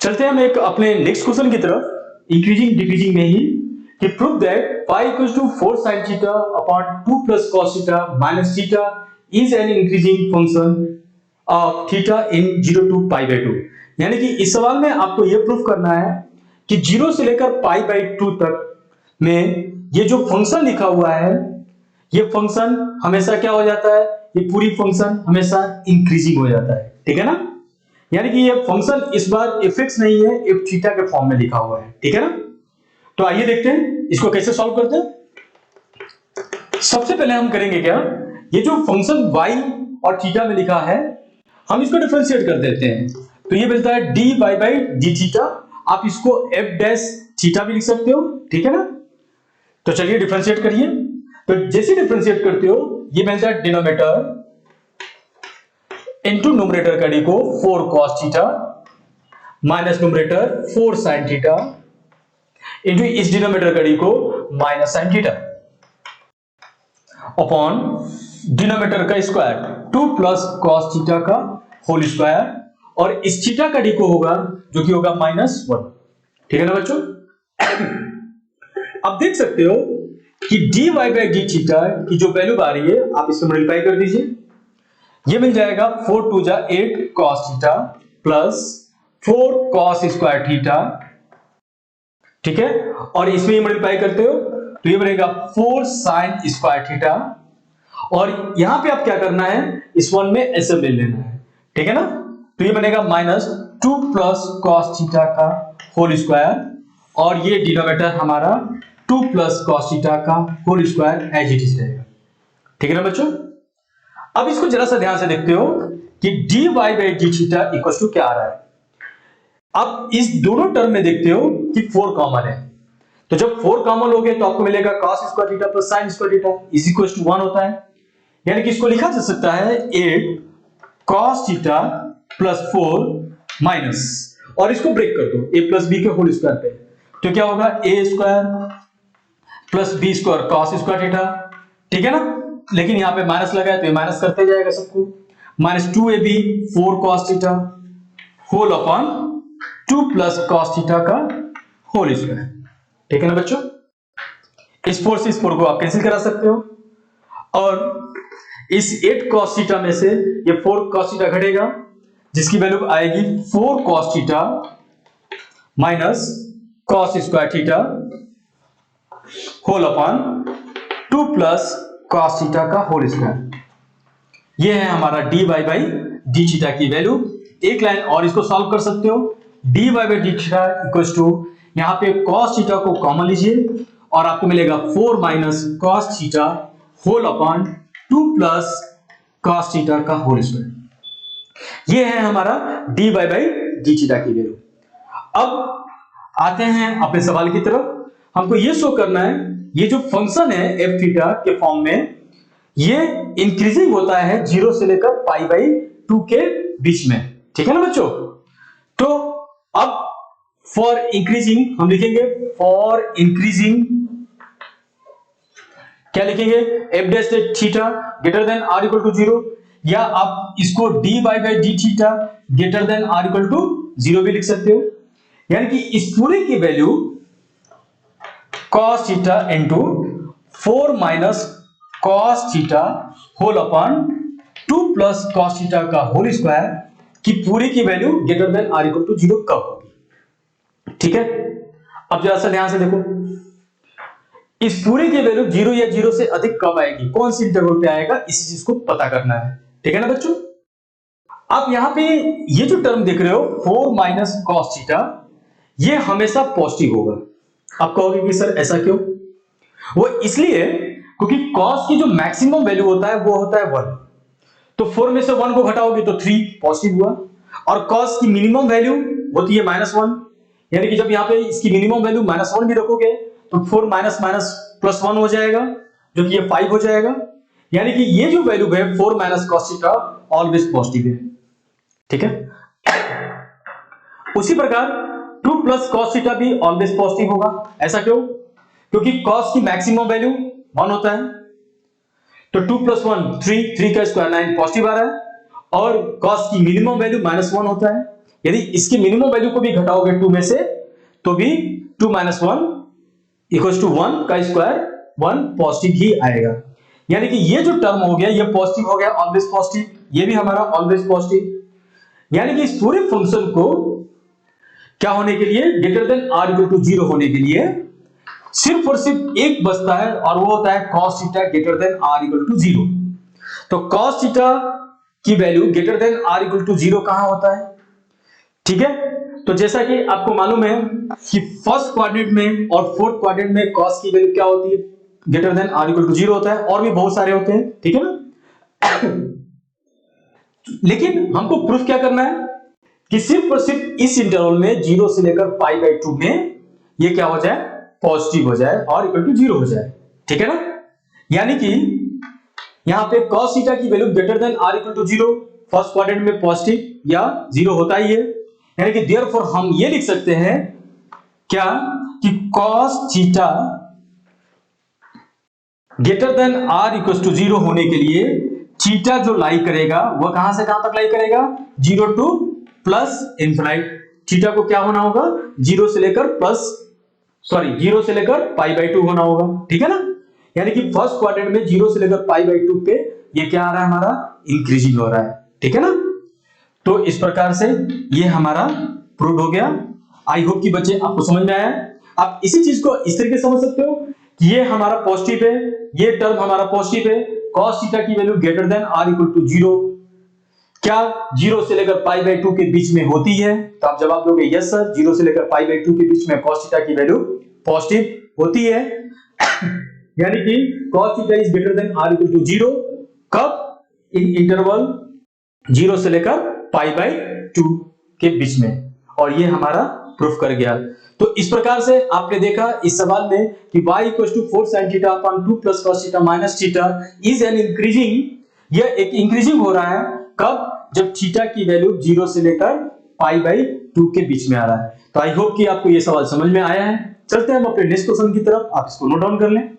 चलते हैं हम एक अपने नेक्स्ट क्वेश्चन की तरफ, इंक्रीजिंग डिक्रीजिंग में ही, कि prove that pi equals to 4 sin theta upon 2 plus cos theta minus theta is an increasing function of theta in 0 to pi by 2। यानी कि इस सवाल में आपको यह प्रूव करना है कि 0 से लेकर पाई बाय 2 तक में ये जो फंक्शन लिखा हुआ है, ये फंक्शन हमेशा क्या हो जाता है, ये पूरी फंक्शन हमेशा इंक्रीजिंग हो जाता है। ठीक है ना, यानी कि ये फंक्शन इस बार fx नहीं है, f थीटा के फॉर्म में लिखा हुआ है। ठीक है ना, तो आइए देखते हैं इसको कैसे सॉल्व करते हैं। सबसे पहले हम करेंगे क्या, ये जो फंक्शन y और थीटा में लिखा है हम इसको डिफरेंशिएट कर देते हैं, तो ये मिलता है dy बाई डी थीटा। आप इसको f डैश थीटा भी लिख सकते हो। ठीक है ना, तो चलिए डिफरेंशिएट करिए। तो जैसे डिफरेंशिएट करते हो ये मिलता है डिनोमिनेटर इनटू न्यूमरेटर का डी को 4 cos theta minus numerator 4 sin theta into इस डिनोमिनेटर का डी को minus sin theta upon denominator का स्क्वायर 2 प्लस cos थीटा का होल स्क्वायर, और इस थीटा का डी को होगा जो कि होगा -1। ठीक है ना बच्चों, आप देख सकते हो कि dy बाई डी थीटा की जो वैल्यू आ रही है आप इसको मल्टीप्लाई कर दीजिए, ये मिल जाएगा 4 2 जा 8 cos theta plus 4 cos square theta. ठीक है, और इसमें मल्टीप्लाई करते हो तो ये बनेगा 4 sin स्क्वायर थीटा, और यहां पे आप क्या करना है, इस वन में ऐसे ले लेना है। ठीक है ना, तो ये बनेगा -2 प्लस cos थीटा का होल स्क्वायर, और ये डिनोमिनेटर हमारा 2 प्लस cos थीटा का whole square as it is रहेगा। ठीक है ना बच्चों, अब इसको जरा सा ध्यान से देखते हो कि dy by D theta equal to क्या आ रहा है। अब इस दोनों टर्म में देखते हो कि 4 कॉमन है, तो जब 4 कॉमन हो गए तो आपको मिलेगा cos square theta plus sin square theta is equal to 1 होता है। यानी कि इसको लिखा जा सकता है 8 cos थीटा प्लस 4 माइनस, और इसको ब्रेक कर दो a प्लस बी के होल स्क्वायर पे, तो क्या होगा a square plus B square cos square theta. ठीक है ना, लेकिन यहां पे माइनस लगा है तो ये माइनस करते जाएगा सबको, -2ab 4 cos theta whole upon 2 plus cos theta का होल स्क्वायर। ठीक है ना बच्चों, इस 4 से इस 4 को आप कैंसिल करा सकते हो, और इस 8 cos थीटा में से ये 4 cos थीटा घटेगा, जिसकी वैल्यू आएगी 4 cos theta minus cos square theta whole upon 2 plus cos theta का होल स्क्वायर। ये है हमारा dy बाई डी थीटा की वैल्यू। एक लाइन और इसको सॉल्व कर सकते हो, dy by D theta equals to, यहां पे cos थीटा को कॉमन लीजिए और आपको मिलेगा 4 minus cos theta whole upon 2 plus cos theta का होल स्क्वायर। ये है हमारा dy बाई डी थीटा की वैल्यू। अब आते हैं अपने सवाल की तरफ। हमको ये शो करना है ये जो फंक्शन है f थीटा के फॉर्म में, ये इंक्रीजिंग होता है 0 से लेकर पाई बाई 2 के बीच में। ठीक है ना बच्चों, तो अब फॉर इंक्रीजिंग हम लिखेंगे, फॉर इंक्रीजिंग क्या लिखेंगे, f dash theta greater than r equal to 0, या आप इसको dy by D theta greater than r equal to 0 भी लिख सकते हो। यानी कि इस पूरे की value cos theta into 4 minus cos theta whole upon 2 plus cos theta का होल स्क्वायर की पूरी की value greater than r equal to 0 कब होगी। ठीक है, अब जरा सा ध्यान से देखो, इस पूरे की वैल्यू 0 या 0 से अधिक कब आएगी, कौन सी इंटरवल पे आएगा, इसी चीज को पता करना है। ठीक है ना बच्चों, आप यहां पे ये जो टर्म देख रहे हो 4 माइनस cos थीटा, ये हमेशा पॉजिटिव होगा। आप कहोगे कि सर ऐसा क्यों, वो इसलिए क्योंकि cos की जो मैक्सिमम वैल्यू होता है वो होता है 1, तो 4 में से 1 को घटाओगे तो 3 पॉजिटिव हुआ, और cos की मिनिमम वैल्यू होती है -1, यानी कि जब यहां पे इसकी मिनिमम वैल्यू -1 भी रखोगे तो 4 माइनस माइनस प्लस 1 हो जाएगा, जो कि ये 5 हो जाएगा। यानी कि ये जो वैल्यू है 4 minus cos theta always positive है। ठीक है, उसी प्रकार 2 प्लस cos थीटा भी ऑलवेज पॉजिटिव होगा। ऐसा क्यों, क्योंकि cos की मैक्सिमम वैल्यू 1 होता है, तो 2 प्लस 1 3 का स्क्वायर 9 पॉजिटिव आ रहा है, और cos की मिनिमम वैल्यू -1 होता है, यदि इसकी मिनिमम वैल्यू को भी घटाओगे 2 में से तो भी 2 - 1 इक्वल्स टू 1 का स्क्वायर 1 पॉजिटिव ही आएगा। यानी कि ये जो टर्म हो गया ये पॉजिटिव हो गया, ऑलवेज पॉजिटिव, ये भी हमारा ऑलवेज पॉजिटिव। यानी कि इस पूरे फंक्शन को क्या होने के लिए, greater than or equal to 0 होने के लिए सिर्फ और सिर्फ एक बचता है और वो होता है cos theta greater than or equal to 0। तो cos थीटा की value greater than or equal to 0 कहां होता है, ठीक है। तो जैसा कि आपको मालूम है कि फर्स्ट क्वाड्रेंट में और फोर्थ क्वाड्रेंट में cos की वैल्यू क्या होती है, greater than or equal to 0 होता है, और भी बहुत सारे होते हैं, ठीक है ना। लेकिन हमको प्रूफ क्या करना है कि सिर्फ और सिर्फ इस इंटरवल में 0 से लेकर π/2 में ये क्या हो जाए, पॉजिटिव हो जाए और इक्वल टू 0 हो जाए, ठीक है ना। यानी कि यहां पे cos थीटा की value greater than or equal to 0, first quadrant में पॉजिटिव या 0 होता ही है। यानी कि देयरफॉर हम ये लिख सकते हैं क्या कि cos theta greater than or equal to 0 होने के लिए थीटा जो लाई करेगा वह कहां से कहां तक लाई करेगा, 0 टू प्लस इनफिनाइट। थीटा को क्या होना होगा, 0 से लेकर π/2 होना होगा, ठीक है ना। यानी कि फर्स्ट क्वाड्रेंट में 0 से लेकर π/2 पे ये क्या आ रहा है, हमारा इंक्रीजिंग हो रहा है, ठीक है ना। तो इस प्रकार से ये हमारा प्रूव हो गया। आई होप कि बच्चे आपको समझ में आया। आप इसी चीज को इस तरीके से समझ सकते हो कि ये हमारा पॉजिटिव है, ये टर्म हमारा पॉजिटिव है, cos थीटा की value greater than or equal to 0 क्या 0 से लेकर π/2 के बीच में होती है, तो आप जवाब दोगे यस सर, 0 से लेकर π/2 के बीच में cos थीटा की वैल्यू पॉजिटिव होती है। यानी कि cos theta is greater than or equal to 0 कब, इन इंटरवल 0 से लेकर π/2 के बीच में, और ये हमारा प्रूफ कर गया। तो इस प्रकार से आपने देखा इस सवाल में कि y equal to 4 sin theta upon 2 plus cos theta minus theta is an increasing, यह एक इंक्रीजिंग हो रहा है कब, जब थीटा की वैल्यू 0 से लेकर π/2 के बीच में आ रहा है। तो आई होप कि आपको यह सवाल समझ में आया है। चलते हैं हम अपने नेक्स्ट क्वेश्चन की तरफ, आप इसको नोट डाउन कर लें।